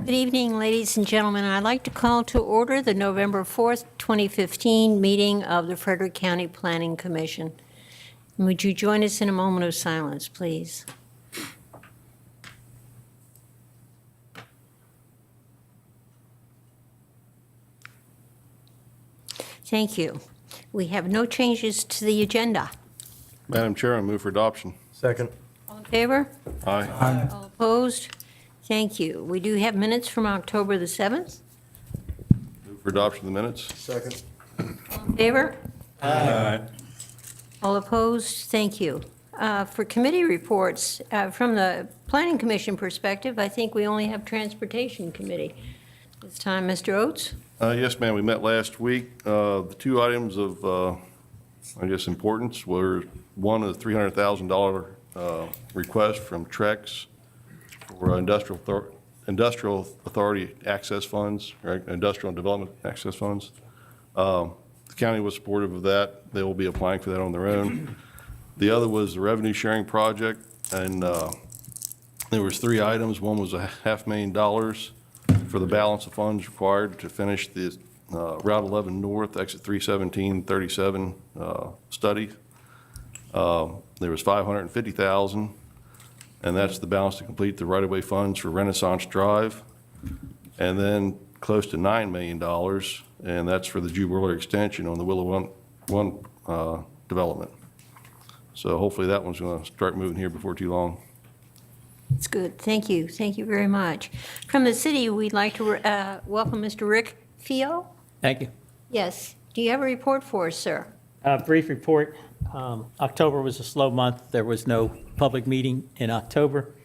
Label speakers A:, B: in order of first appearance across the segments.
A: Good evening, ladies and gentlemen. I'd like to call to order the November 4th, 2015 meeting of the Frederick County Planning Commission. Would you join us in a moment of silence, please? Thank you. We have no changes to the agenda.
B: Madam Chair, I move for adoption.
C: Second.
A: All in favor?
B: Aye.
A: All opposed? Thank you. We do have minutes from October the 7th.
B: Move for adoption of the minutes.
C: Second.
A: All in favor?
C: Aye.
A: All opposed? Thank you. For committee reports, from the Planning Commission perspective, I think we only have Transportation Committee. This time, Mr. Oates?
B: Yes, ma'am, we met last week. The two items of, I guess, importance were, one, a $300,000 request from Trex for industrial authority access funds, right, industrial and development access funds. The county was supportive of that. They will be applying for that on their own. The other was the revenue sharing project, and there was three items. One was $500,000 for the balance of funds required to finish the Route 11 North, exit 317-37 study. There was $550,000, and that's the balance to complete the right-of-way funds for Renaissance Drive. And then close to $9 million, and that's for the Jubilee extension on the Willow One development. So hopefully that one's going to start moving here before too long.
A: It's good. Thank you. Thank you very much. From the city, we'd like to welcome Mr. Rick Fio.
D: Thank you.
A: Yes. Do you have a report for us, sir?
D: Brief report. October was a slow month. There was no public meeting in October.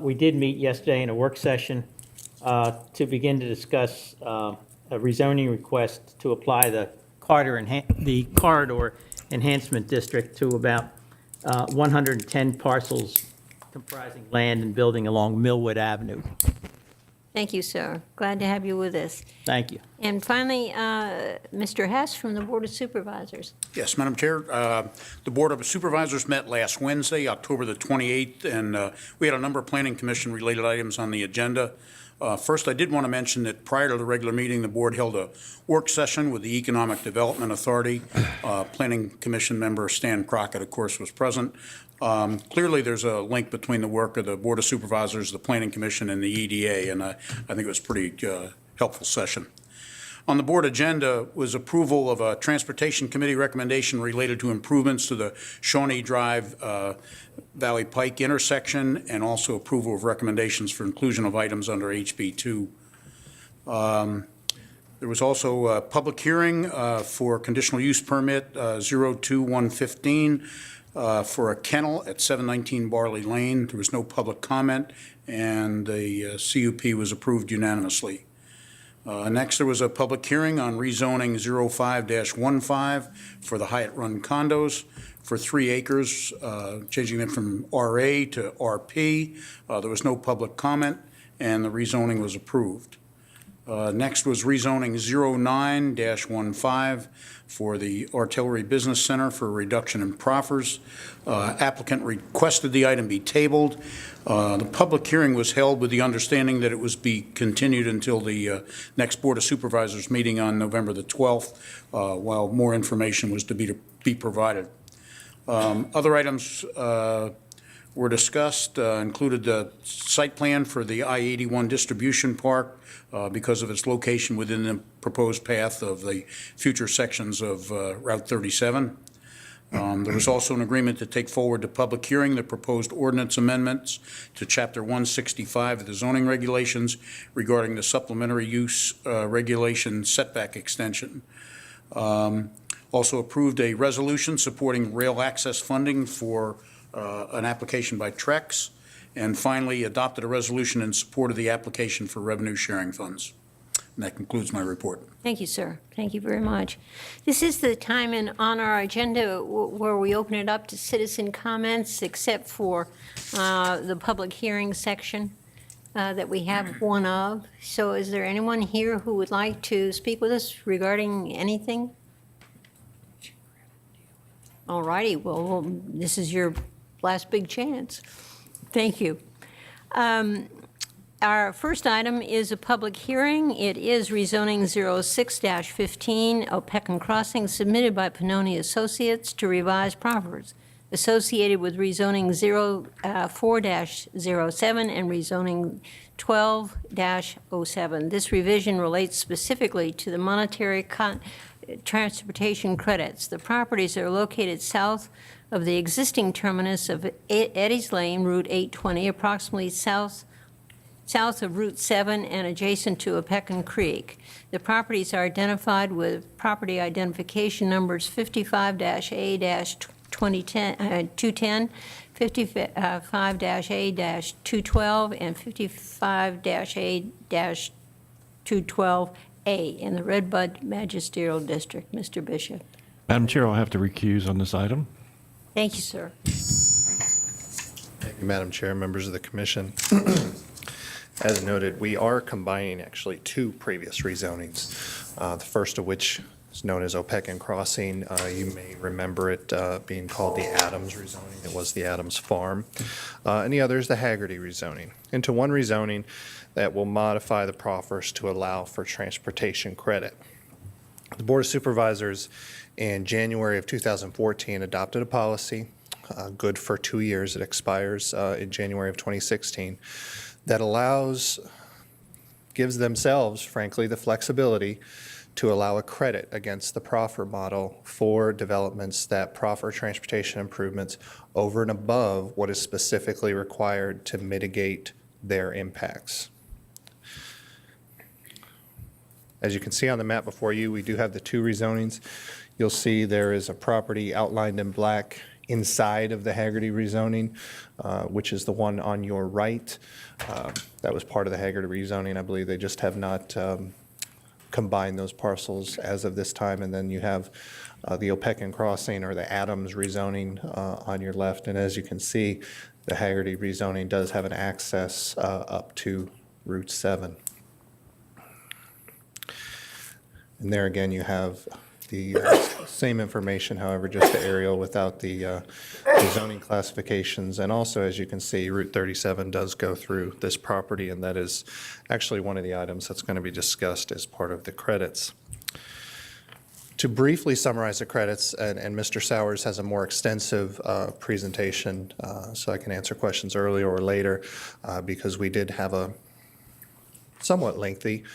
D: We did meet yesterday in a work session to begin to discuss a rezoning request to apply the corridor enhancement district to about 110 parcels comprising land and building along Millwood Avenue.
A: Thank you, sir. Glad to have you with us.
D: Thank you.
A: And finally, Mr. Hess from the Board of Supervisors.
E: Yes, Madam Chair. The Board of Supervisors met last Wednesday, October the 28th, and we had a number of Planning Commission-related items on the agenda. First, I did want to mention that prior to the regular meeting, the board held a work session with the Economic Development Authority. Planning Commission member Stan Crockett, of course, was present. Clearly, there's a link between the work of the Board of Supervisors, the Planning Commission, and the EDA, and I think it was a pretty helpful session. On the board agenda was approval of a Transportation Committee recommendation related to improvements to the Shawnee Drive Valley Pike intersection, and also approval of recommendations for inclusion of items under HB 2. There was also a public hearing for conditional use permit 02115 for a kennel at 719 Barley Lane. There was no public comment, and the CUP was approved unanimously. Next, there was a public hearing on rezoning 05-15 for the Hyatt Run condos for 3 acres, changing them from RA to RP. There was no public comment, and the rezoning was approved. Next was rezoning 09-15 for the Artillery Business Center for a reduction in proffers. Applicant requested the item be tabled. The public hearing was held with the understanding that it was be continued until the next Board of Supervisors meeting on November the 12th, while more information was to be provided. Other items were discussed, included the site plan for the I-81 distribution park because of its location within the proposed path of the future sections of Route 37. There was also an agreement to take forward to public hearing the proposed ordinance amendments to Chapter 165 of the zoning regulations regarding the supplementary use regulation setback extension. Also approved a resolution supporting rail access funding for an application by Trex, and finally adopted a resolution in support of the application for revenue sharing funds. And that concludes my report.
A: Thank you, sir. Thank you very much. This is the time on our agenda where we open it up to citizen comments, except for the public hearing section that we have one of. So is there anyone here who would like to speak with us regarding anything? All righty. Well, this is your last big chance. Thank you. Our first item is a public hearing. It is rezoning 06-15 Opequon Crossing, submitted by Pannoni Associates to revise proffers associated with rezoning 4-07 and rezoning 12-07. This revision relates specifically to the monetary transportation credits. The properties are located south of the existing terminus of Eddy's Lane, Route 820, approximately south of Route 7 and adjacent to Opequon Creek. The properties are identified with property identification numbers 55-A-210, 55-A-212, and 55-A-212A in the Red Bud Magisterial District. Mr. Bishop.
C: Madam Chair, I'll have to recuse on this item.
A: Thank you, sir.
F: Thank you, Madam Chair, members of the commission. As noted, we are combining actually two previous rezonings, the first of which is known as Opequon Crossing. You may remember it being called the Adams rezoning. It was the Adams Farm. And the other is the Haggerty rezoning, into one rezoning that will modify the proffers to allow for transportation credit. The Board of Supervisors in January of 2014 adopted a policy, good for 2 years. It expires in January of 2016. That gives themselves, frankly, the flexibility to allow a credit against the proffer model for developments that proffer transportation improvements over and above what is specifically required to mitigate their impacts. As you can see on the map before you, we do have the two rezonings. You'll see there is a property outlined in black inside of the Haggerty rezoning, which is the one on your right. That was part of the Haggerty rezoning. I believe they just have not combined those parcels as of this time. And then you have the Opequon Crossing or the Adams rezoning on your left. And as you can see, the Haggerty rezoning does have an access up to Route 7. And there again, you have the same information, however, just the aerial without the zoning classifications. And also, as you can see, Route 37 does go through this property, and that is actually one of the items that's going to be discussed as part of the credits. To briefly summarize the credits, and Mr. Sowers has a more extensive presentation, so I can answer questions earlier or later, because we did have a somewhat lengthy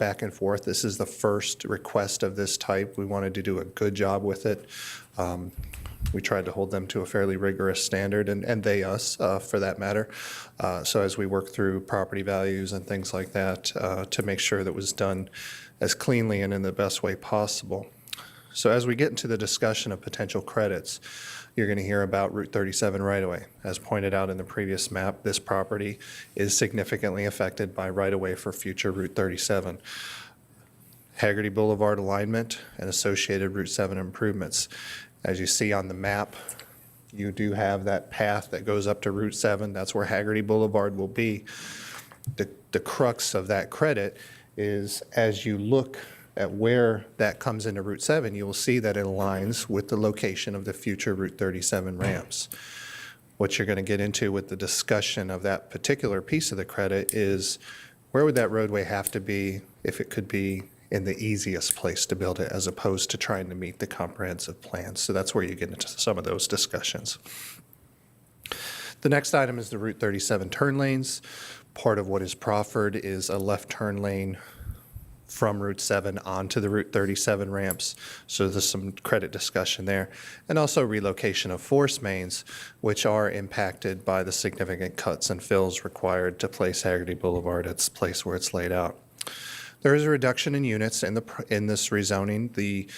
F: back and forth. This is the first request of this type. We wanted to do a good job with it. We tried to hold them to a fairly rigorous standard, and they us, for that matter. So as we work through property values and things like that, to make sure that it was done as cleanly and in the best way possible. So as we get into the discussion of potential credits, you're going to hear about Route 37 right-of-way. As pointed out in the previous map, this property is significantly affected by right-of-way for future Route 37. Haggerty Boulevard alignment and associated Route 7 improvements. As you see on the map, you do have that path that goes up to Route 7. That's where Haggerty Boulevard will be. The crux of that credit is, as you look at where that comes into Route 7, you will see that it aligns with the location of the future Route 37 ramps. What you're going to get into with the discussion of that particular piece of the credit is, where would that roadway have to be if it could be in the easiest place to build it, as opposed to trying to meet the comprehensive plan. So that's where you get into some of those discussions. The next item is the Route 37 turn lanes. Part of what is proffered is a left turn lane from Route 7 onto the Route 37 ramps. So there's some credit discussion there. And also relocation of force mains, which are impacted by the significant cuts and fills required to place Haggerty Boulevard at its place where it's laid out. There is a reduction in units in this rezoning. The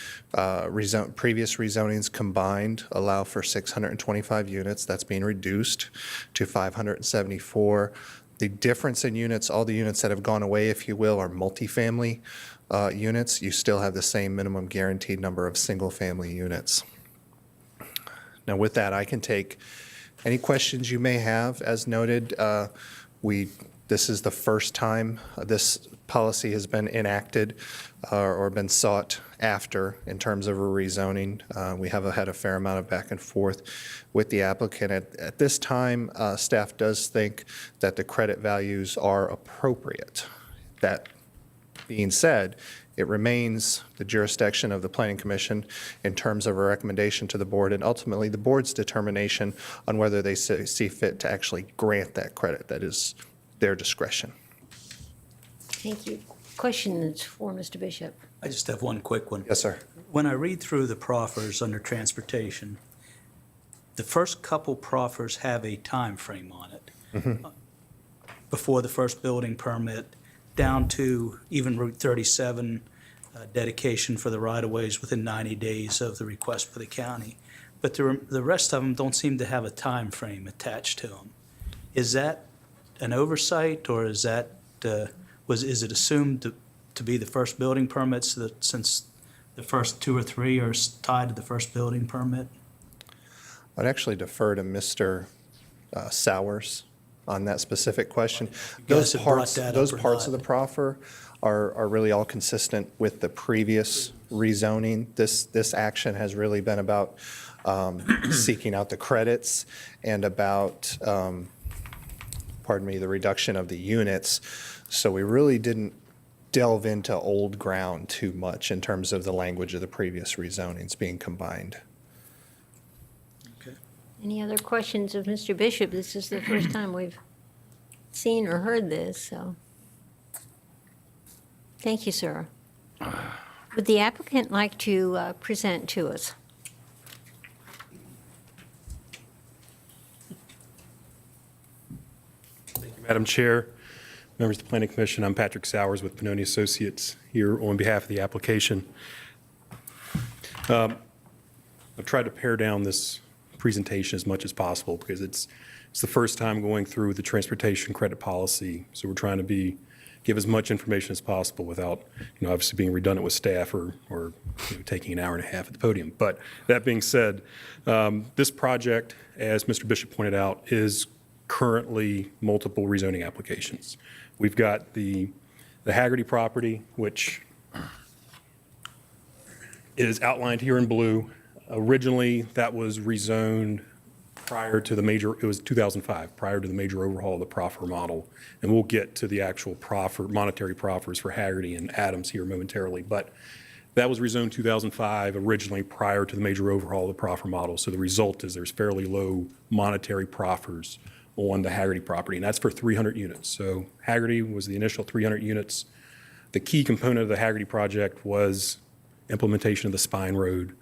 F: previous rezonings combined allow for 625 units. That's being reduced to 574. The difference in units, all the units that have gone away, if you will, are multifamily units. You still have the same minimum guaranteed number of single-family units. Now, with that, I can take any questions you may have. As noted, we This is the first time this policy has been enacted or been sought after in terms of a rezoning. We have had a fair amount of back and forth with the applicant. At this time, staff does think that the credit values are appropriate. That being said, it remains the jurisdiction of the Planning Commission in terms of a recommendation to the board and ultimately the board's determination on whether they see fit to actually grant that credit. That is their discretion.
A: Thank you. Questions for Mr. Bishop?
G: I just have one quick one.
F: Yes, sir.
G: When I read through the proffers under transportation, the first couple proffers have a time frame on it. Before the first building permit, down to even Route 37 dedication for the right-of-ways within 90 days of the request for the county. But the rest of them don't seem to have a time frame attached to them. Is that an oversight, or is that, is it assumed to be the first building permits since the first two or three are tied to the first building permit?
F: I'd actually defer to Mr. Sowers on that specific question.
G: You
F: Those
G: guys have brought
F: parts,
G: that up
F: those
G: or
F: parts of
G: not?
F: the proffer are really all consistent with the previous rezoning. This action has really been about seeking out the credits and about, pardon me, the reduction of the units. So we really didn't delve into old ground too much in terms of the language of the previous rezonings being combined.
A: Any other questions of Mr. Bishop? This is the first time we've seen or heard this, so. Thank you, sir. Would the applicant like to present to us?
H: Madam Chair, members of the Planning Commission, I'm Patrick Sowers with Pannoni Associates here on behalf of the application. I've tried to pare down this presentation as much as possible because it's the first time going through the transportation credit policy. So we're trying to give as much information as possible without, obviously being redundant with staff or taking an hour and a half at the podium. But that being said, this project, as Mr. Bishop pointed out, is currently multiple rezoning applications. We've got the Hagerty property, which is outlined here in blue. Originally, that was rezoned prior to it was 2005, prior to the major overhaul of the proffer model. And we'll get to the actual monetary proffers for Hagerty and Adams here momentarily. But that was rezoned 2005, originally prior to the major overhaul of the proffer model. So the result is there's fairly low monetary proffers on the Hagerty property, and that's for 300 units. So Hagerty was the initial 300 units. The key component of the Hagerty project was implementation of the Spine Road,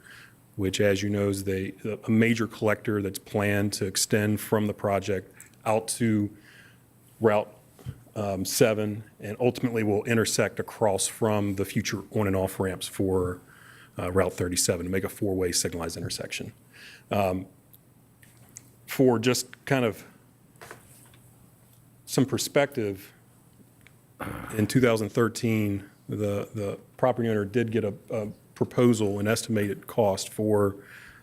H: which, as you know, is a major collector that's planned to extend from the project out to Route 7, and ultimately will intersect across from the future on and off ramps for Route 37 to make a four-way signalized intersection. For just kind of some perspective, in 2013, the property owner did get a proposal, an estimated cost for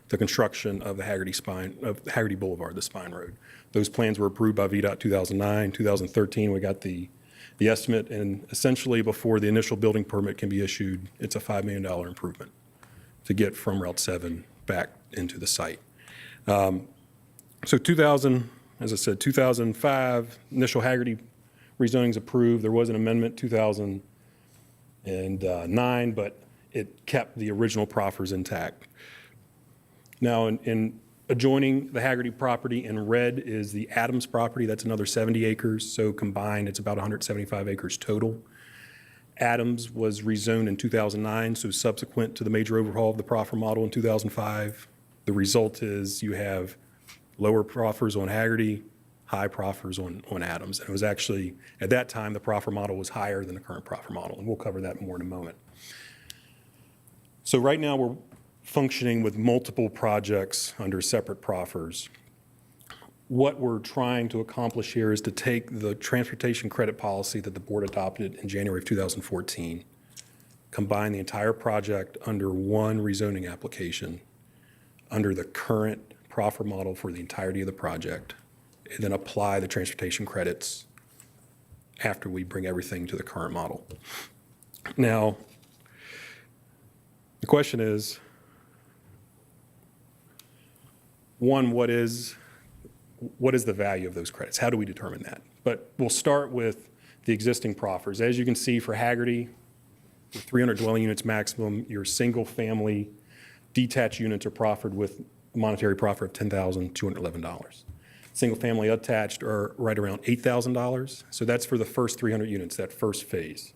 H: the construction of the Hagerty Boulevard, the Spine Road. Those plans were approved by VDOT 2009. 2013, we got the estimate, and essentially before the initial building permit can be issued, it's a $5 million improvement to get from Route 7 back into the site. So as I said, 2005, initial Hagerty rezoning's approved. There was an amendment 2009, but it kept the original proffers intact. Now, in adjoining the Hagerty property in red is the Adams property. That's another 70 acres. So combined, it's about 175 acres total. Adams was rezoned in 2009, so subsequent to the major overhaul of the proffer model in 2005. The result is you have lower proffers on Hagerty, high proffers on Adams. And it was actually, at that time, the proffer model was higher than the current proffer model, and we'll cover that more in a moment. So right now, we're functioning with multiple projects under separate proffers. What we're trying to accomplish here is to take the transportation credit policy that the board adopted in January of 2014, combine the entire project under one rezoning application under the current proffer model for the entirety of the project, and then apply the transportation credits after we bring everything to the current model. Now, the question is, one, what is the value of those credits? How do we determine that? But we'll start with the existing proffers. As you can see, for Hagerty, with 300 dwelling units maximum, your single-family detached units are proffered with a monetary proffer of $10,211. Single-family attached are right around $8,000. So that's for the first 300 units, that first phase.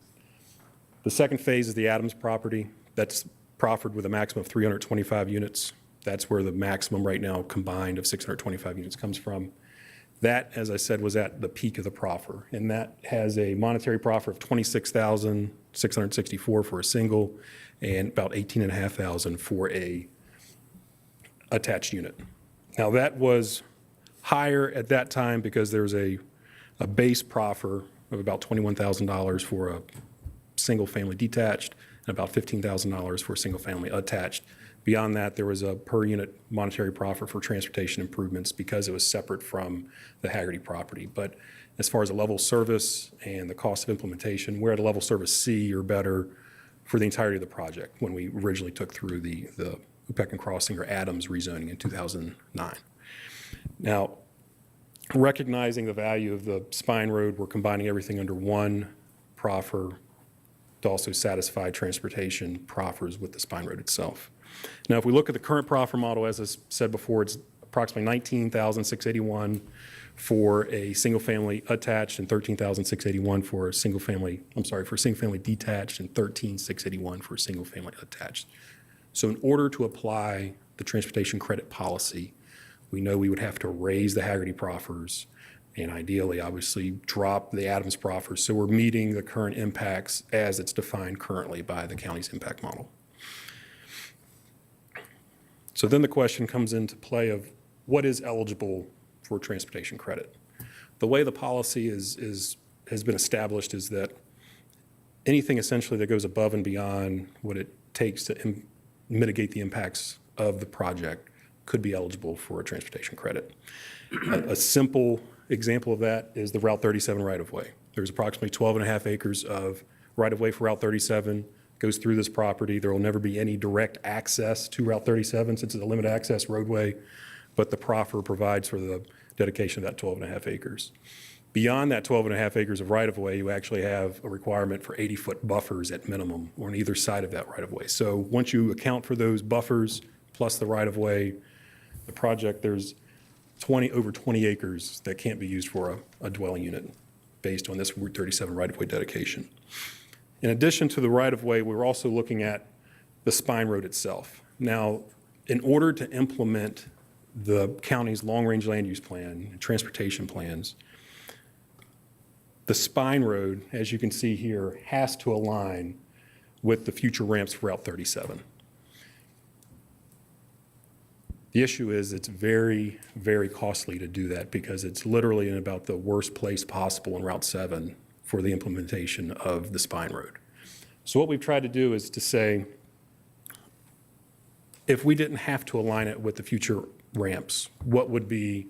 H: The second phase is the Adams property. That's proffered with a maximum of 325 units. That's where the maximum right now combined of 625 units comes from. That, as I said, was at the peak of the proffer, and that has a monetary proffer of $26,664 for a single and about $18,500 for a attached unit. Now, that was higher at that time because there was a base proffer of about $21,000 for a single-family detached and about $15,000 for a single-family attached. Beyond that, there was a per-unit monetary proffer for transportation improvements because it was separate from the Hagerty property. But as far as a level service and the cost of implementation, we're at a level service C or better for the entirety of the project when we originally took through the Upeckin Crossing or Adams rezoning in 2009. Now, recognizing the value of the spine road, we're combining everything under one proffer to also satisfy transportation proffers with the spine road itself. Now, if we look at the current proffer model, as I said before, it's approximately $19,681 for a single-family attached and $13,681 for a single-family detached and $13,681 for a single-family attached. So in order to apply the transportation credit policy, we know we would have to raise the Hagerty proffers and ideally, obviously, drop the Adams proffers. So we're meeting the current impacts as it's defined currently by the county's impact model. So then the question comes into play of what is eligible for transportation credit. The way the policy has been established is that anything essentially that goes above and beyond what it takes to mitigate the impacts of the project could be eligible for a transportation credit. A simple example of that is the Route 37 right-of-way. There's approximately 12 and a half acres of right-of-way for Route 37, goes through this property. There will never be any direct access to Route 37 since it's a limited access roadway, but the proffer provides for the dedication of that 12 and a half acres. Beyond that 12 and a half acres of right-of-way, you actually have a requirement for 80-foot buffers at minimum on either side of that right-of-way. So once you account for those buffers plus the right-of-way, the project, there's over 20 acres that can't be used for a dwelling unit based on this Route 37 right-of-way dedication. In addition to the right-of-way, we're also looking at the spine road itself. Now, in order to implement the county's long-range land use plan and transportation plans, the spine road, as you can see here, has to align with the future ramps for Route 37. The issue is it's very, very costly to do that because it's literally in about the worst place possible in Route 7 for the implementation of the spine road. So what we've tried to do is to say, if we didn't have to align it with the future ramps, what would be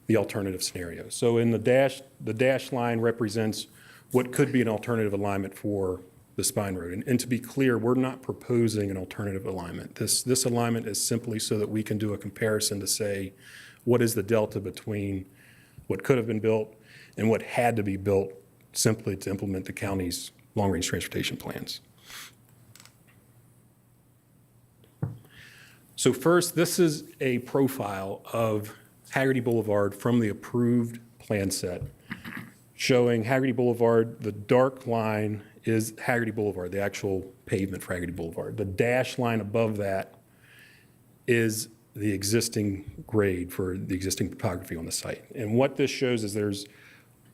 H: the alternative scenario? So in the dash line represents what could be an alternative alignment for the spine road. And to be clear, we're not proposing an alternative alignment. This alignment is simply so that we can do a comparison to say, what is the delta between what could have been built and what had to be built simply to implement the county's long-range transportation plans. So first, this is a profile of Hagerty Boulevard from the approved plan set, showing Hagerty Boulevard. The dark line is Hagerty Boulevard, the actual pavement for Hagerty Boulevard. The dash line above that is the existing grade for the existing topography on the site. And what this shows is there's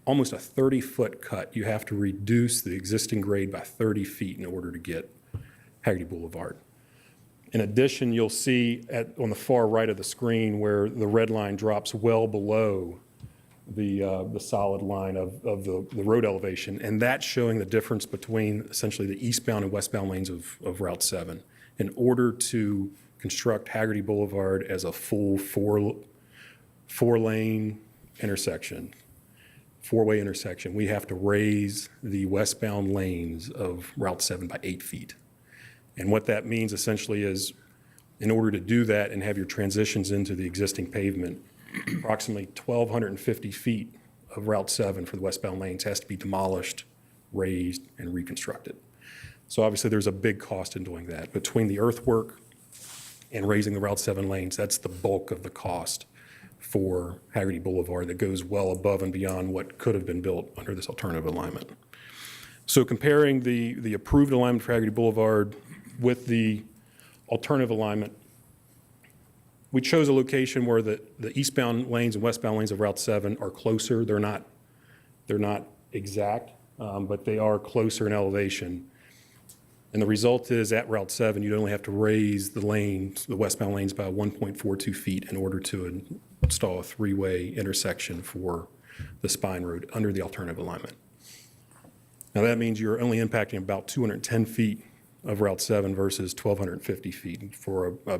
H: almost a 30-foot cut. You have to reduce the existing grade by 30 feet in order to get Hagerty Boulevard. In addition, you'll see on the far right of the screen where the red line drops well below the solid line of the road elevation, and that's showing the difference between essentially the eastbound and westbound lanes of Route 7. In order to construct Hagerty Boulevard as a full four-lane intersection, four-way intersection, we have to raise the westbound lanes of Route 7 by 8 feet. And what that means essentially is, in order to do that and have your transitions into the existing pavement, approximately 1,250 feet of Route 7 for the westbound lanes has to be demolished, raised, and reconstructed. So obviously, there's a big cost in doing that. Between the earthwork and raising the Route 7 lanes, that's the bulk of the cost for Haggerty Boulevard that goes well above and beyond what could have been built under this alternative alignment. So comparing the approved alignment for Haggerty Boulevard with the alternative alignment, we chose a location where the eastbound lanes and westbound lanes of Route 7 are closer. They're not exact, but they are closer in elevation. And the result is at Route 7, you'd only have to raise the lanes, the westbound lanes, by 1.42 feet in order to install a three-way intersection for the Spine Road under the alternative alignment. Now, that means you're only impacting about 210 feet of Route 7 versus 1,250 feet for a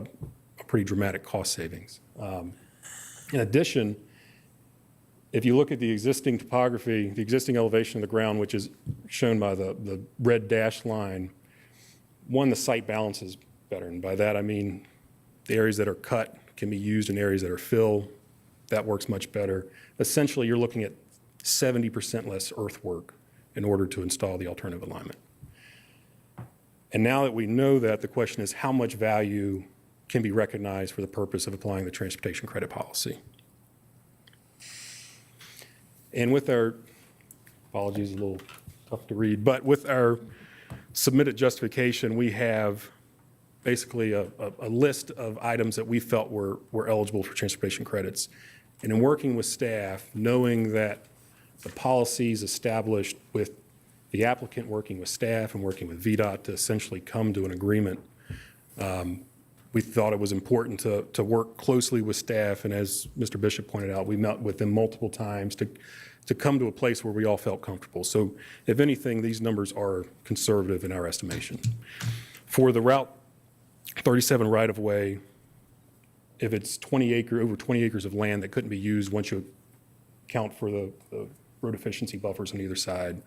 H: pretty dramatic cost savings. In addition, if you look at the existing topography, the existing elevation of the ground, which is shown by the red dashed line, one, the site balance is better. And by that, I mean the areas that are cut can be used in areas that are fill. That works much better. Essentially, you're looking at 70% less earthwork in order to install the alternative alignment. And now that we know that, the question is how much value can be recognized for the purpose of applying the transportation credit policy. And with our, apologies, a little tough to read, but with our submitted justification, we have basically a list of items that we felt were eligible for transportation credits. And in working with staff, knowing that the policies established with the applicant working with staff and working with VDOT to essentially come to an agreement, we thought it was important to work closely with staff. And as Mr. Bishop pointed out, we met with them multiple times to come to a place where we all felt comfortable. So if anything, these numbers are conservative in our estimation. For the Route 37 right-of-way, if it's over 20 acres of land that couldn't be used once you account for the road efficiency buffers on either side,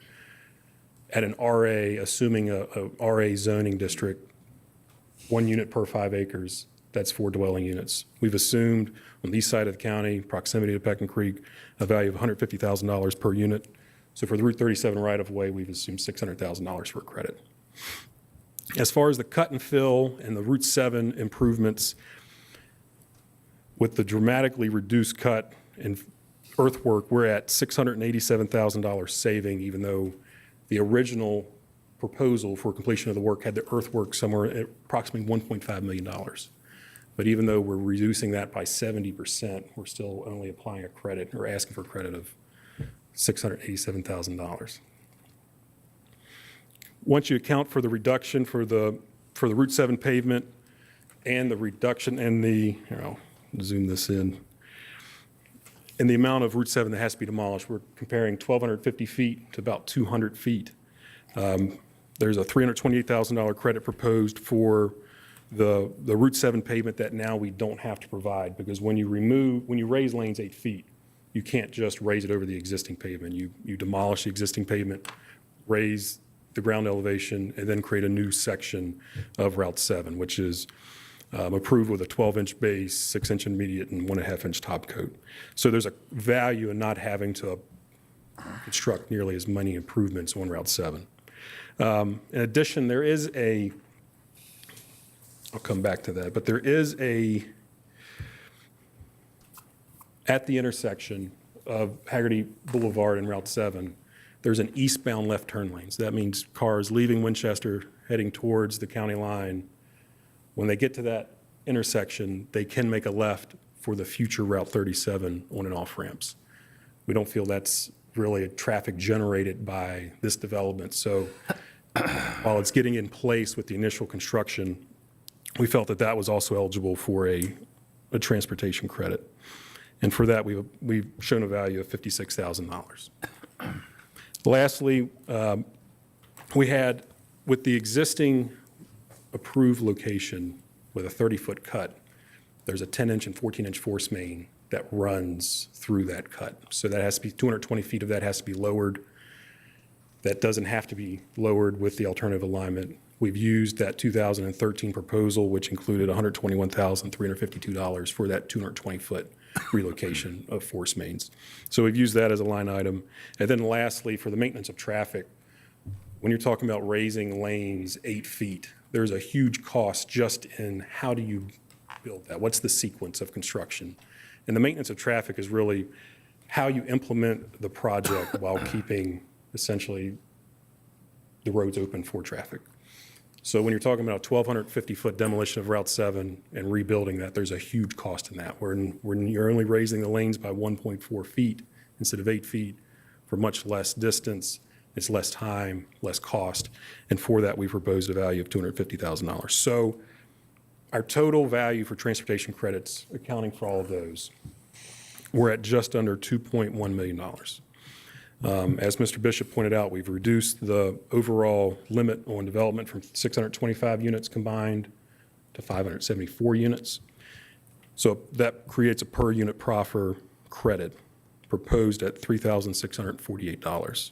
H: at an RA, assuming a RA zoning district, 1 unit per 5 acres, that's 4 dwelling units. We've assumed on the east side of the county, proximity to Peckham Creek, a value of $150,000 per unit. So for the Route 37 right-of-way, we've assumed $600,000 for credit. As far as the cut and fill and the Route 7 improvements, with the dramatically reduced cut and earthwork, we're at $687,000 saving, even though the original proposal for completion of the work had the earthwork somewhere at approximately $1.5 million. But even though we're reducing that by 70%, we're still only applying a credit or asking for a credit of $687,000. Once you account for the reduction for the Route 7 pavement and the reduction in the, here, I'll zoom this in the amount of Route 7 that has to be demolished, we're comparing 1,250 feet to about 200 feet. There's a $328,000 credit proposed for the Route 7 pavement that now we don't have to provide, because when you raise lanes 8 feet, you can't just raise it over the existing pavement. You demolish the existing pavement, raise the ground elevation, and then create a new section of Route 7, which is approved with a 12-inch base, 6-inch intermediate, and 1.5-inch top coat. So there's a value in not having to construct nearly as many improvements on Route 7. In addition, there is I'll come back to that, but there is at the intersection of Haggerty Boulevard and Route 7, there's an eastbound left turn lane. So that means cars leaving Winchester, heading towards the county line. When they get to that intersection, they can make a left for the future Route 37 on and off ramps. We don't feel that's really a traffic generated by this development. So while it's getting in place with the initial construction, we felt that was also eligible for a transportation credit. And for that, we've shown a value of $56,000. Lastly, we had, with the existing approved location with a 30-foot cut, there's a 10-inch and 14-inch force main that runs through that cut. So that has to be, 220 feet of that has to be lowered. That doesn't have to be lowered with the alternative alignment. We've used that 2013 proposal, which included $121,352 for that 220-foot relocation of force mains. So we've used that as a line item. And then lastly, for the maintenance of traffic, when you're talking about raising lanes 8 feet, there's a huge cost just in how do you build that? What's the sequence of construction? And the maintenance of traffic is really how you implement the project while keeping essentially the roads open for traffic. So when you're talking about a 1,250-foot demolition of Route 7 and rebuilding that, there's a huge cost in that. When you're only raising the lanes by 1.4 feet instead of 8 feet for much less distance, it's less time, less cost. And for that, we proposed a value of $250,000. So our total value for transportation credits, accounting for all of those, we're at just under $2.1 million. As Mr. Bishop pointed out, we've reduced the overall limit on development from 625 units combined to 574 units. So that creates a per unit proffer credit proposed at $3,648.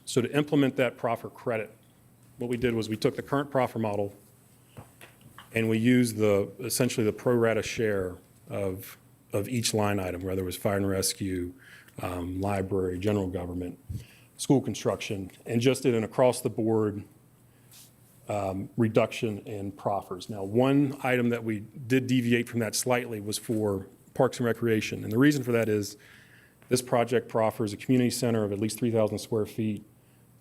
H: So to implement that proffer credit, what we did was we took the current proffer model and we used essentially the pro rata share of each line item, whether it was fire and rescue, library, general government, school construction, and just did an across-the-board reduction in proffers. Now, one item that we did deviate from that slightly was for Parks and Recreation, and the reason for that is this project proffers a community center of at least 3,000 square feet,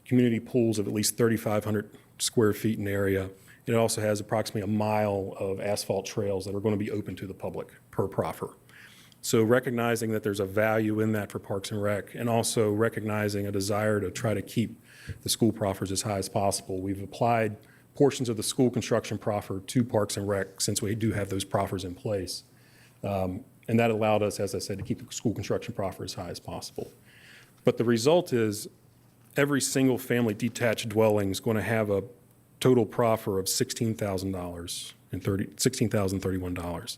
H: community pools of at least 3,500 square feet in area. It also has approximately a mile of asphalt trails that are going to be open to the public per proffer. So recognizing that there's a value in that for Parks and Rec, and also recognizing a desire to try to keep the school proffers as high as possible, we've applied portions of the school construction proffer to Parks and Rec since we do have those proffers in place. And that allowed us, as I said, to keep the school construction proffer as high as possible. But the result is every single family detached dwelling is going to have a total proffer of $16,031.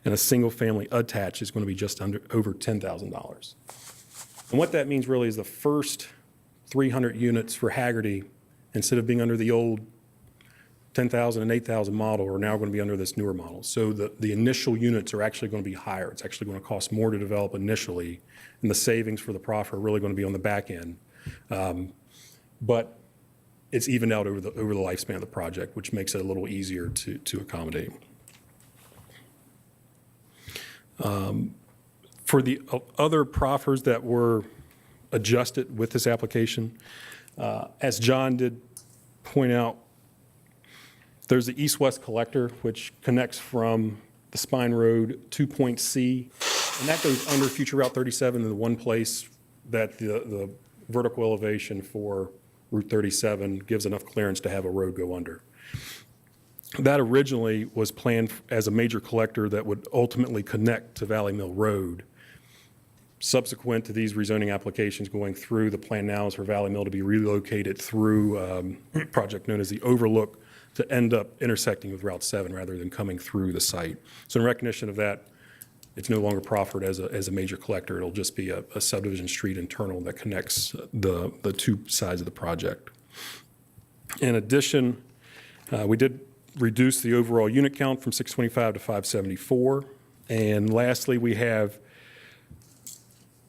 H: And a single family attached is going to be just over $10,000. And what that means really is the first 300 units for Hagerty, instead of being under the old 10,000 and 8,000 model, are now going to be under this newer model. So the initial units are actually going to be higher. It's actually going to cost more to develop initially, and the savings for the proffer are really going to be on the back end. But it's evened out over the lifespan of the project, which makes it a little easier to accommodate. For the other proffers that were adjusted with this application, as John did point out, there's the east-west collector, which connects from the Spine Road to Point C, and that goes under Future Route 37 in the one place that the vertical elevation for Route 37 gives enough clearance to have a road go under. That originally was planned as a major collector that would ultimately connect to Valley Mill Road. Subsequent to these rezoning applications going through, the plan now is for Valley Mill to be relocated through a project known as the Overlook to end up intersecting with Route 7 rather than coming through the site. So in recognition of that, it's no longer proffered as a major collector. It'll just be a subdivision street internal that connects the two sides of the project. In addition, we did reduce the overall unit count from 625 to 574. And lastly, we have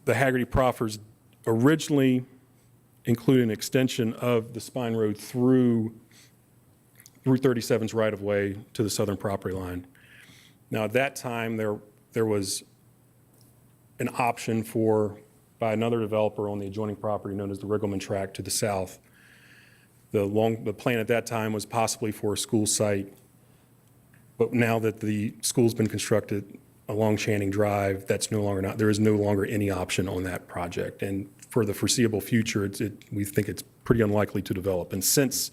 H: the Hagerty proffers originally included an extension of the Spine Road through Route 37's right-of-way to the southern property line. Now, at that time, there was an option by another developer on the adjoining property known as the Riggleman Tract to the south. The plan at that time was possibly for a school site, but now that the school's been constructed along Channing Drive, there is no longer any option on that project. And for the foreseeable future, we think it's pretty unlikely to develop. And since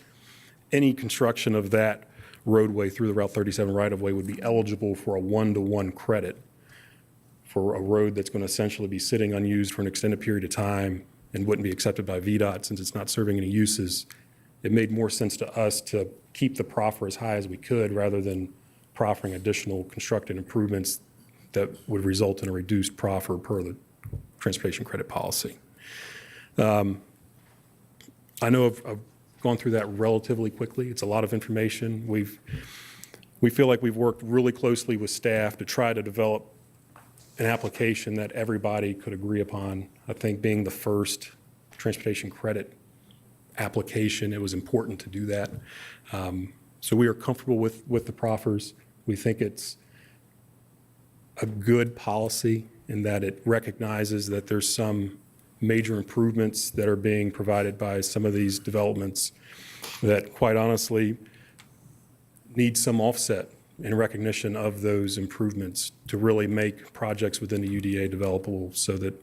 H: any construction of that roadway through the Route 37 right-of-way would be eligible for a 1-to-1 credit for a road that's going to essentially be sitting unused for an extended period of time and wouldn't be accepted by VDOT since it's not serving any uses, it made more sense to us to keep the proffer as high as we could rather than proffering additional constructed improvements that would result in a reduced proffer per the transportation credit policy. I know I've gone through that relatively quickly. It's a lot of information. We feel like we've worked really closely with staff to try to develop an application that everybody could agree upon. I think being the first transportation credit application, it was important to do that. So we are comfortable with the proffers. We think it's a good policy in that it recognizes that there's some major improvements that are being provided by some of these developments that, quite honestly, need some offset in recognition of those improvements to really make projects within the UDA developable so that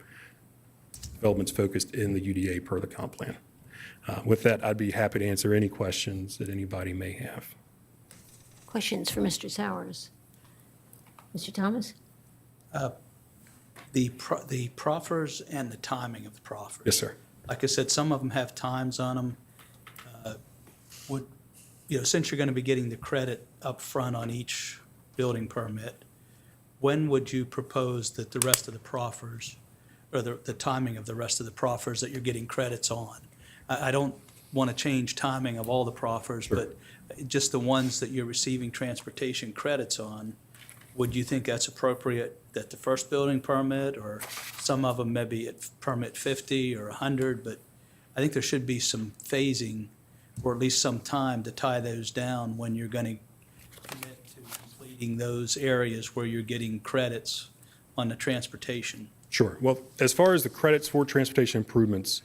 H: development's focused in the UDA per the comp plan. With that, I'd be happy to answer any questions that anybody may have.
A: Questions for Mr. Sowers? Mr. Thomas?
G: The proffers and the timing of the proffers.
H: Yes, sir.
G: Like I said, some of them have times on them. Since you're going to be getting the credit up front on each building permit, when would you propose that the rest of the proffers, or the timing of the rest of the proffers that you're getting credits on? I don't want to change timing of all the proffers, but just the ones that you're receiving transportation credits on, would you think that's appropriate that the first building permit, or some of them maybe at permit 50 or 100, but I think there should be some phasing, or at least some time to tie those down when you're going to commit to completing those areas where you're getting credits on the transportation.
H: Sure. Well, as far as the credits for transportation improvements,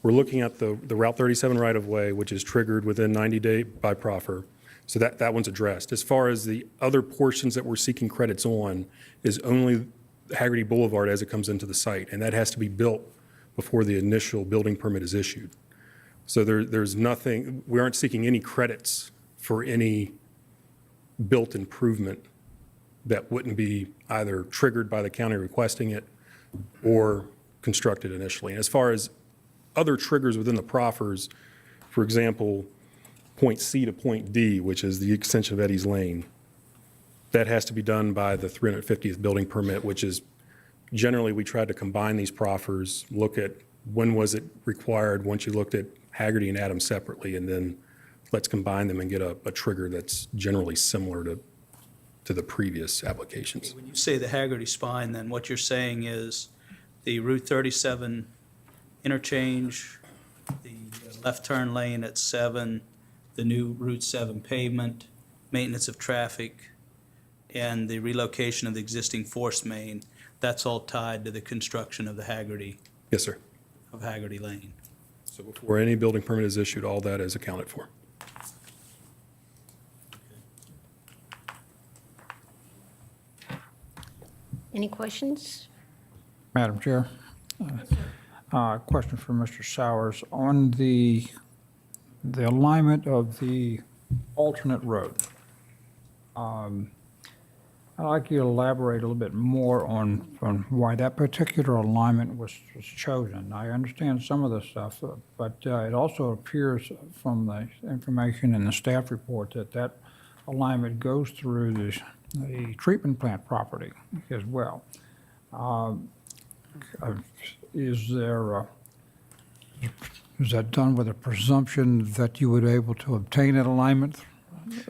H: we're looking at the Route 37 right-of-way, which is triggered within 90 days by proffer. So that one's addressed. As far as the other portions that we're seeking credits on is only Haggerty Boulevard as it comes into the site, and that has to be built before the initial building permit is issued. So there's nothing, we aren't seeking any credits for any built improvement that wouldn't be either triggered by the county requesting it or constructed initially. And as far as other triggers within the proffers, for example, point C to point D, which is the extension of Eddie's Lane, that has to be done by the 350th building permit, which is generally we try to combine these proffers, look at when was it required once you looked at Haggerty and Adams separately, and then let's combine them and get a trigger that's generally similar to the previous applications.
G: When you say the Haggerty spine, then what you're saying is the Route 37 interchange, the left turn lane at 7, the new Route 7 pavement, maintenance of traffic, and the relocation of the existing force main, that's all tied to the construction of the Haggerty,
H: Yes, sir.
G: of Haggerty Lane.
H: So before any building permit is issued, all that is accounted for.
A: Any questions?
I: Madam Chair, question for Mr. Sowers. On the alignment of the alternate road, I'd like you to elaborate a little bit more on why that particular alignment was chosen. I understand some of the stuff, but it also appears from the information in the staff report that alignment goes through the treatment plant property as well. Is that done with a presumption that you would be able to obtain an alignment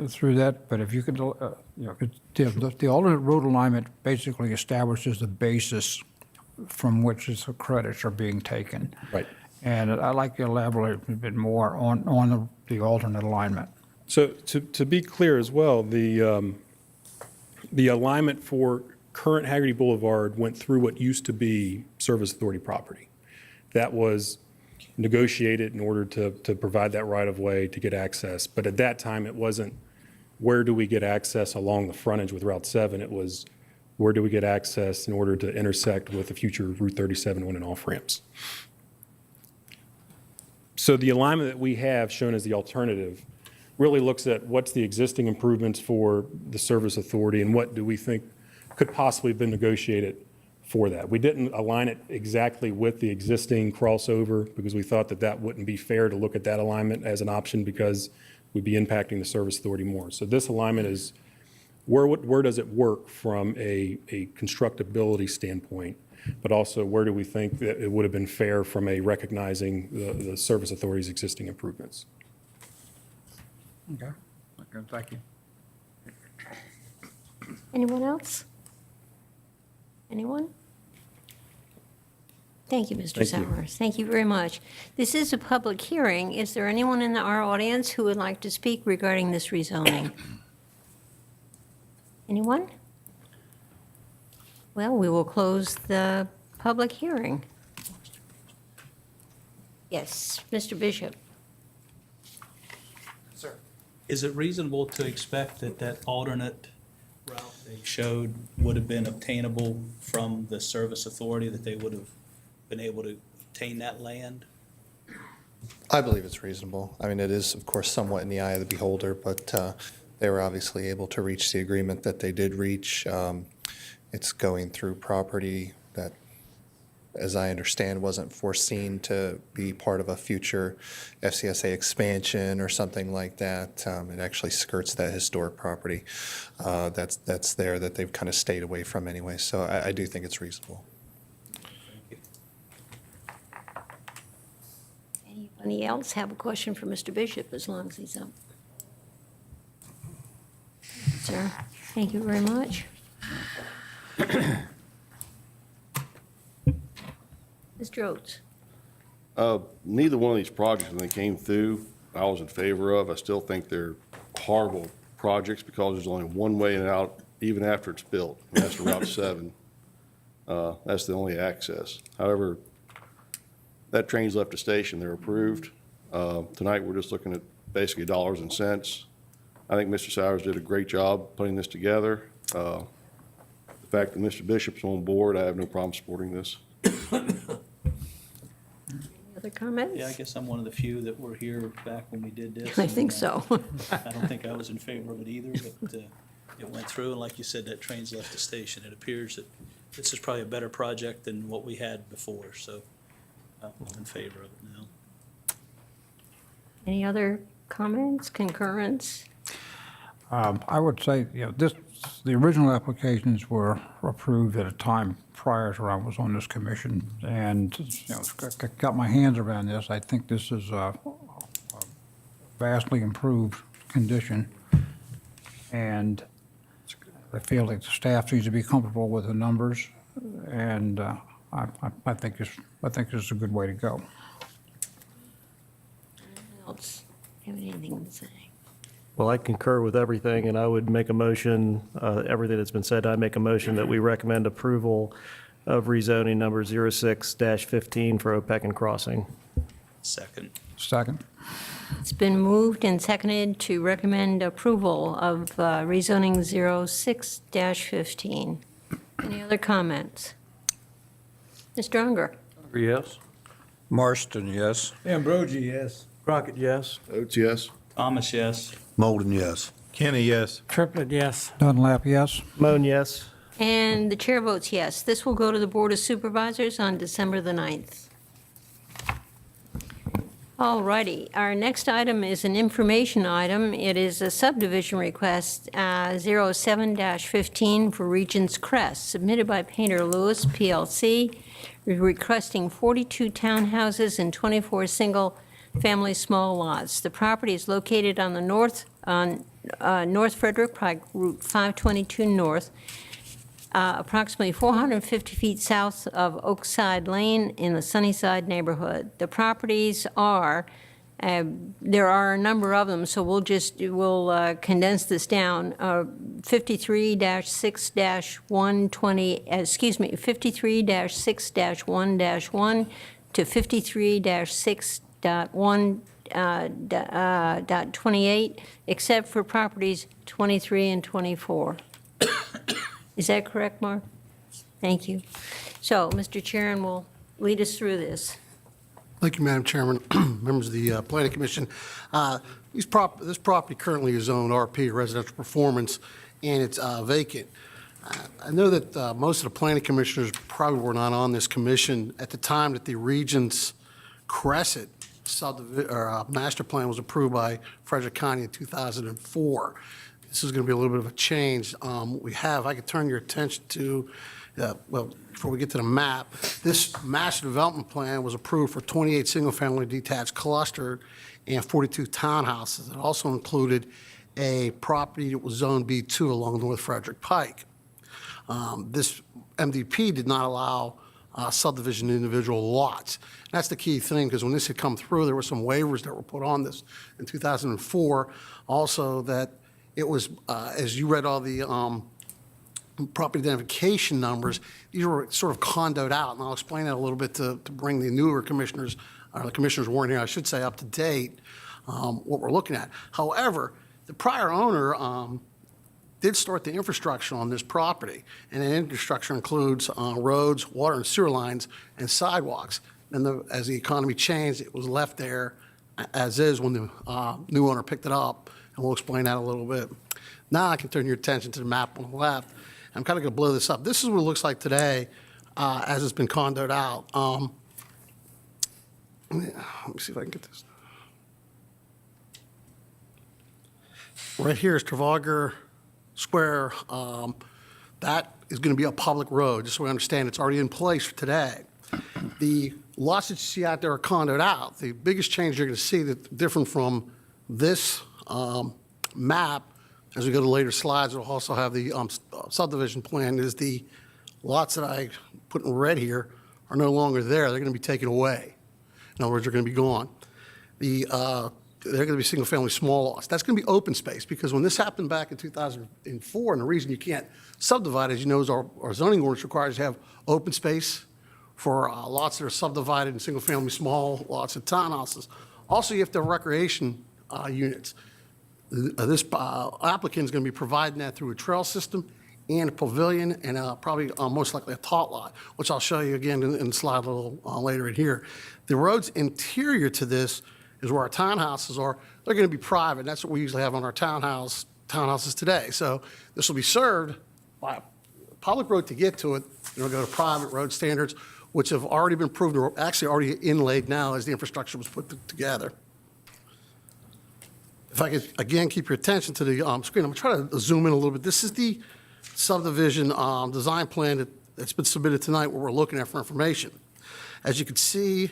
I: through that? But if you could, the alternate road alignment basically establishes the basis from which the credits are being taken.
H: Right.
I: And I'd like you to elaborate a bit more on the alternate alignment.
H: So to be clear as well, the alignment for current Haggerty Boulevard went through what used to be Service Authority property. That was negotiated in order to provide that right-of-way to get access. But at that time, it wasn't, where do we get access along the frontage with Route 7? It was, where do we get access in order to intersect with the future Route 37 on and off ramps? So the alignment that we have shown as the alternative really looks at what's the existing improvements for the Service Authority and what do we think could possibly have been negotiated for that. We didn't align it exactly with the existing crossover because we thought that wouldn't be fair to look at that alignment as an option because we'd be impacting the Service Authority more. So this alignment is where does it work from a constructability standpoint, but also where do we think that it would have been fair from a recognizing the service authority's existing improvements?
I: Okay, okay, thank you.
A: Anyone else? Anyone? Thank you, Mr.
H: Thank you.
A: Sowers. Thank you very much. This is a public hearing. Is there anyone in our audience who would like to speak regarding this rezoning? Anyone? Well, we will close the public hearing. Yes, Mr. Bishop.
G: Is it reasonable to expect that that alternate route they showed would have been obtainable from the service authority, that they would have been able to obtain that land?
F: I believe it's reasonable. I mean, it is, of course, somewhat in the eye of the beholder, but they were obviously able to reach the agreement that they did reach. It's going through property that, as I understand, wasn't foreseen to be part of a future FCSA expansion or something like that. It actually skirts that historic property that's there that they've kind of stayed away from anyway. So I do think it's reasonable.
A: Anybody else have a question for Mr. Bishop, as long as he's up? Sir, thank you very much. Mr. Oates?
B: Neither one of these projects, when they came through, I was in favor of. I still think they're horrible projects because there's only one way in and out, even after it's built, and that's Route 7. That's the only access. However, that train's left the station, they're approved. Tonight, we're just looking at basically dollars and cents. I think Mr. Sowers did a great job putting this together. The fact that Mr. Bishop's on board, I have no problem supporting this.
A: Other comments?
G: Yeah, I guess I'm one of the few that were here back when we did this.
A: I think
G: and,
A: so.
G: I don't think I was in favor of it either, but it went through, and like you said, that train's left the station. It appears that this is probably a better project than what we had before, so I'm in favor of it now.
A: Any other comments, concurrence?
I: I would say, the original applications were approved at a time prior to when I was on this commission, and, got my hands around this. I think this is a vastly improved condition, and I feel like the staff needs to be comfortable with the numbers, and I think this is a good way to go.
A: Anyone else have anything to say?
J: Well, I concur with everything, and I would make a motion, everything that's been said, I make a motion that we recommend approval of rezoning number 06-15 for Opequon Crossing.
G: Second.
I: Second?
A: It's been moved and seconded to recommend approval of rezoning 06-15. Any other comments? Mr. Unger?
J: Yes.
K: Marston, yes.
C: Ambrogi, yes.
J: Crockett, yes.
B: Oates, yes.
G: Thomas, yes.
K: Molden, yes.
C: Kenny, yes.
J: Triplett, yes.
I: Dunlap, yes.
J: Moan, yes.
A: And the chair votes yes. This will go to the Board of Supervisors on December the 9th. All righty. Our next item is an information item. It is a subdivision request, 07-15 for Regent's Crest, submitted by Painter Lewis, PLC, requesting 42 townhouses and 24 single-family small lots. The property is located on the North Frederick Pike, Route 522 North, approximately 450 feet south of Oakside Lane in the Sunnyside neighborhood. The properties are, there are a number of them, so we'll condense this down. 53-6-120, 53-6-1-1 to 53-6.1.28, except for properties 23 and 24. Is that correct, Mark? Thank you. So, Mr. Chairman will lead us through this.
L: Thank you, Madam Chairman, members of the Planning Commission. This property currently is zoned RP, Residential Performance, and it's vacant. I know that most of the planning commissioners probably were not on this commission at the time that the Regent's Crescent master plan was approved by Frederick County in 2004. this is going to be a little bit of a change. I could turn your attention to, well, before we get to the map, this master development plan was approved for 28 single-family detached clustered and 42 townhouses. It also included a property that was Zone B2 along North Frederick Pike. This MDP did not allow subdivision individual lots. And that's the key thing, because when this had come through, there were some waivers that were put on this in 2004. Also, that it was, as you read all the property identification numbers, these were sort of condoed out, and I'll explain that a little bit to bring the newer commissioners, or the commissioners weren't here, I should say, up to date, what we're looking at. However, the prior owner did start the infrastructure on this property, and the infrastructure includes roads, water and sewer lines, and sidewalks. And as the economy changed, it was left there as is when the new owner picked it up, and we'll explain that a little bit. Now I can turn your attention to the map on the left. I'm kind of going to blow this up. This is what it looks like today as it's been condoed out. Let me see if I can get this. Right here is Trafalgar Square. That is going to be a public road, just so we understand. It's already in place for today. The lots that you see out there are condoed out. The biggest change you're going to see that's different from this map, as we go to later slides, it'll also have the subdivision plan, is the lots that I put in red here are no longer there. They're going to be taken away. In other words, they're going to be gone. They're going to be single-family small lots. That's going to be open space, because when this happened back in 2004, and the reason you can't subdivide, as you know, is our zoning ordinance requires you to have open space for lots that are subdivided in single-family small lots and townhouses. Also, you have to have recreation units. This applicant is going to be providing that through a trail system and a pavilion and probably most likely a tot lot, which I'll show you again in the slide a little later in here. The roads interior to this is where our townhouses are. They're going to be private. That's what we usually have on our townhouses today. So this will be served by a public road to get to it. It'll go to private road standards, which have already been proved, or actually already inlaid now as the infrastructure was put together. If I could, again, keep your attention to the screen, I'm going to try to zoom in a little bit. This is the subdivision design plan that's been submitted tonight, what we're looking at for information. As you can see,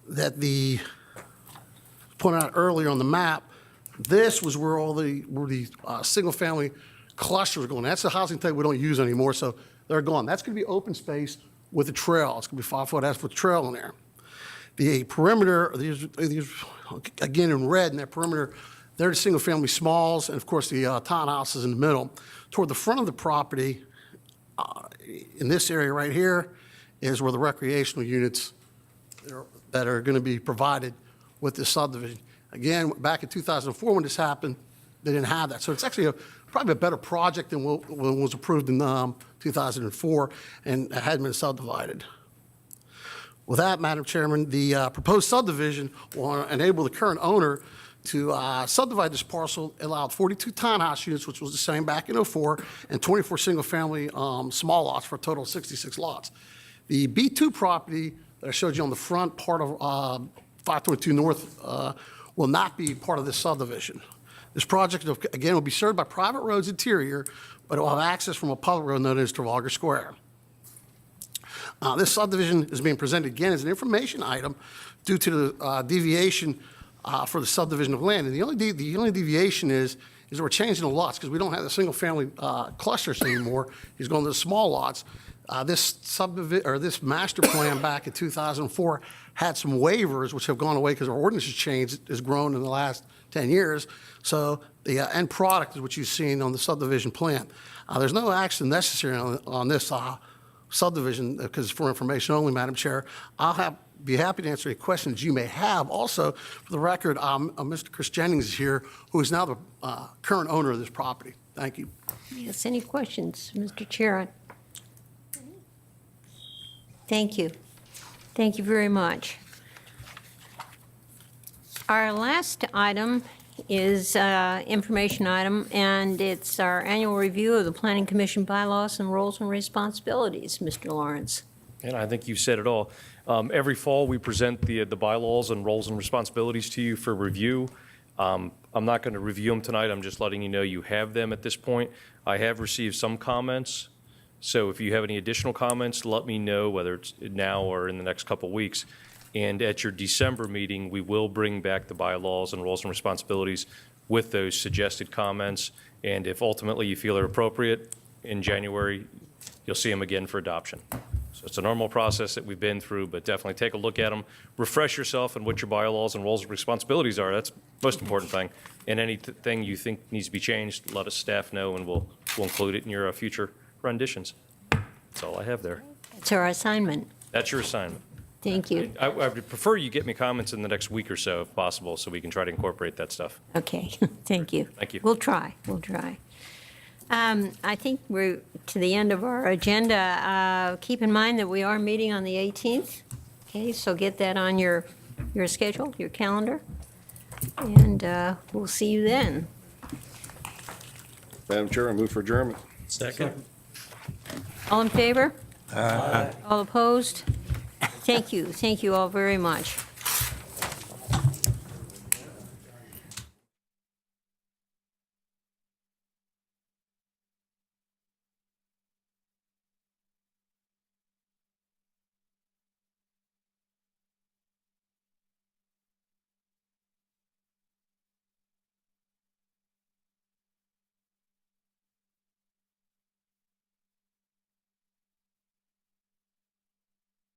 L: that the pointed out earlier on the map, this was where all the single-family clusters are going. That's the housing type we don't use anymore, so they're gone. That's going to be open space with a trail. It's going to be 5-foot asphalt trail in there. The perimeter, these again in red, in that perimeter, they're the single-family smalls, and of course the townhouses in the middle. Toward the front of the property, in this area right here, is where the recreational units that are going to be provided with this subdivision. Again, back in 2004 when this happened, they didn't have that. So it's actually probably a better project than what was approved in 2004 and hadn't been subdivided. With that, Madam Chairman, the proposed subdivision will enable the current owner to subdivide this parcel. It allowed 42 townhouse units, which was the same back in '04, and 24 single-family small lots for a total of 66 lots. The B2 property that I showed you on the front part of 522 North will not be part of this subdivision. This project, again, will be served by private roads interior, but it will have access from a public road known as Trafalgar Square. This subdivision is being presented again as an information item due to the deviation for the subdivision of land. And the only deviation is we're changing the lots because we don't have the single-family clusters anymore. He's going to the small lots. This master plan back in 2004 had some waivers which have gone away because our ordinance has changed, has grown in the last 10 years. So the end product is what you've seen on the subdivision plan. There's no action necessary on this subdivision because it's for information only, Madam Chair. I'll be happy to answer any questions you may have. Also, for the record, Mr. Chris Jennings is here, who is now the current owner of this property. Thank you.
A: Yes, any questions, Mr. Chair? Thank you. Thank you very much. Our last item is information item, and it's our annual review of the Planning Commission bylaws and roles and responsibilities. Mr. Lawrence.
M: And I think you said it all. Every fall, we present the bylaws and roles and responsibilities to you for review. I'm not going to review them tonight, I'm just letting you know you have them at this point. I have received some comments, so if you have any additional comments, let me know, whether it's now or in the next couple weeks. And at your December meeting, we will bring back the bylaws and roles and responsibilities with those suggested comments. And if ultimately you feel they're appropriate, in January, you'll see them again for adoption. So it's a normal process that we've been through, but definitely take a look at them. Refresh yourself on what your bylaws and roles and responsibilities are. That's the most important thing. And anything you think needs to be changed, let us staff know, and we'll include it in your future renditions. That's all I have there.
A: It's our assignment.
M: That's your assignment.
A: Thank you.
M: I would prefer you get me comments in the next week or so, if possible, so we can try to incorporate that stuff.
A: Okay, thank you.
M: Thank you.
A: We'll try. I think we're to the end of our agenda. Keep in mind that we are meeting on the 18th. Okay, so get that on your schedule, your calendar, and we'll see you then.
B: Madam Chair, I move for adjournment.
G: Second.
A: All in favor? All opposed? Thank you all very much.